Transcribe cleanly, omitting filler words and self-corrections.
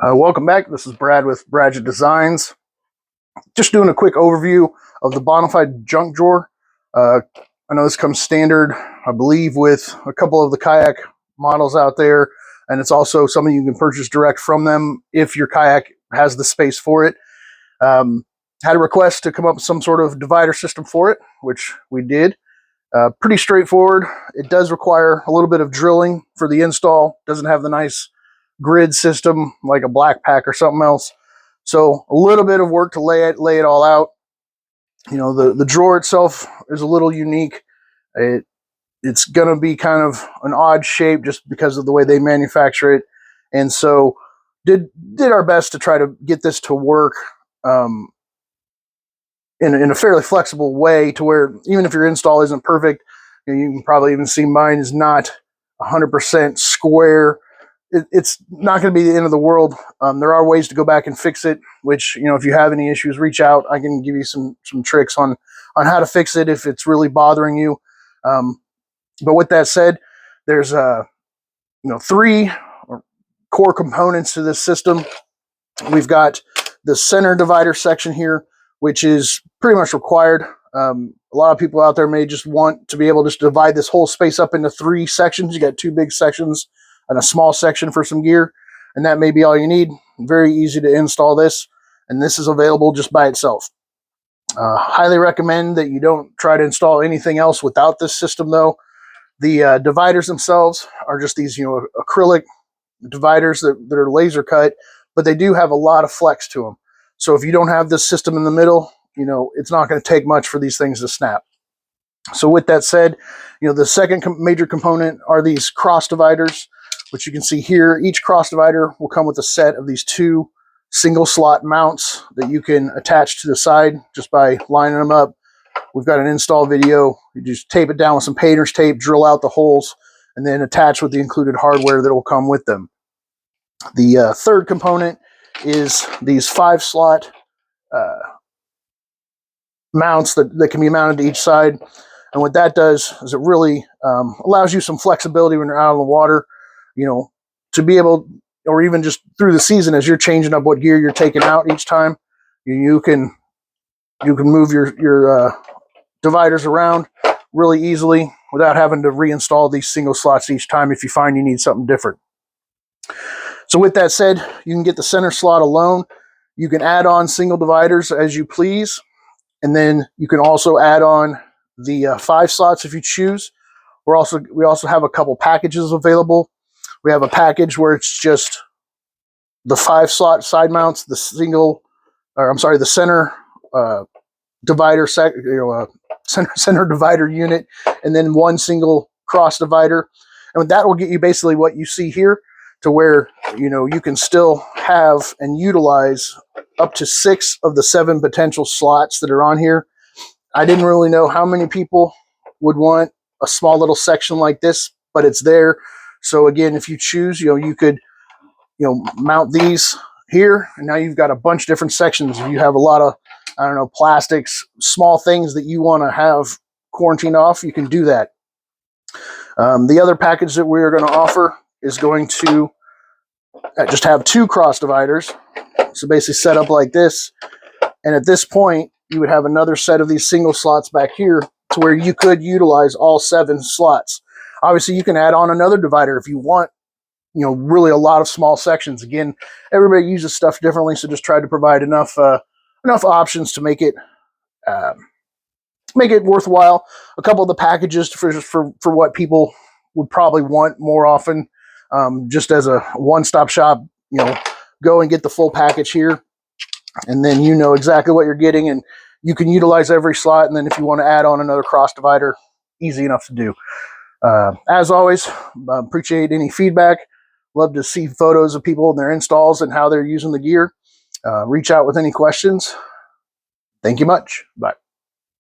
Welcome back. This is Brad with Bradget Designs. Just doing a quick overview of the Bonafide junk drawer. I know this comes standard, I believe, with a couple of the kayak models out there, and it's also something you can purchase direct from them if your kayak has the space for it. Had a request to come up with some sort of divider system for it, which we did. Pretty straightforward. It does require a little bit of drilling for the install. Doesn't have the nice grid system like a black pack or something else. So a little bit of work to lay it all out. You know, the drawer itself is a little unique. It's going to be kind of an odd shape just because of the way they manufacture it. And so did our best to try to get this to work in a fairly flexible way to where even if your install isn't perfect, you can probably even see mine is not 100% square. It's not going to be the end of the world. There are ways to go back and fix it, which, you know, if you have any issues, reach out. I can give you some tricks on how to fix it if it's really bothering you. But with that said, there's three core components to this system. We've got the center divider section here, which is pretty much required. A lot of people out there may just want to be able to just divide this whole space up into three sections. You got two big sections and a small section for some gear, and that may be all you need. Very easy to install this, and this is available just by itself. Highly recommend that you don't try to install anything else without this system, though. The dividers themselves are just these, acrylic dividers that are laser cut, but they do have a lot of flex to them. So if you don't have this system in the middle, it's not going to take much for these things to snap. So with that said, the second major component are these cross dividers, which you can see here. Each cross divider will come with a set of these two single slot mounts that you can attach to the side just by lining them up. We've got an install video. You just tape it down with some painter's tape, drill out the holes, and then attach with the included hardware that will come with them. The third component is these 5-slot mounts that can be mounted to each side. And what that does is it really allows you some flexibility when you're out on the water, to be able, or even just through the season as you're changing up what gear you're taking out each time, you can move your dividers around really easily without having to reinstall these single slots each time if you find you need something different. So with that said, you can get the center slot alone. You can add on single dividers as you please. And then you can also add on the 5 slots if you choose. We also have a couple packages available. We have a package where it's just the 5-slot side mounts, the center divider center divider unit, and then one single cross divider. And that will get you basically what you see here, to where you can still have and utilize up to 6 of the 7 potential slots that are on here. I didn't really know how many people would want a small little section like this, but it's there. So again, if you choose, you could mount these here, and now you've got a bunch of different sections. If you have a lot of, plastics, small things that you want to have quarantined off, you can do that. The other package that we're going to offer is going to just have 2 cross dividers. So basically set up like this. And at this point, you would have another set of these single slots back here to where you could utilize all 7 slots. Obviously, you can add on another divider if you want, really a lot of small sections. Again, everybody uses stuff differently, so just try to provide enough options to make it worthwhile. A couple of the packages for what people would probably want more often, just as a one-stop shop, go and get the full package here, and then exactly what you're getting, and you can utilize every slot. And then if you want to add on another cross divider, easy enough to do. As always, appreciate any feedback. Love to see photos of people and their installs and how they're using the gear. Reach out with any questions. Thank you much. Bye.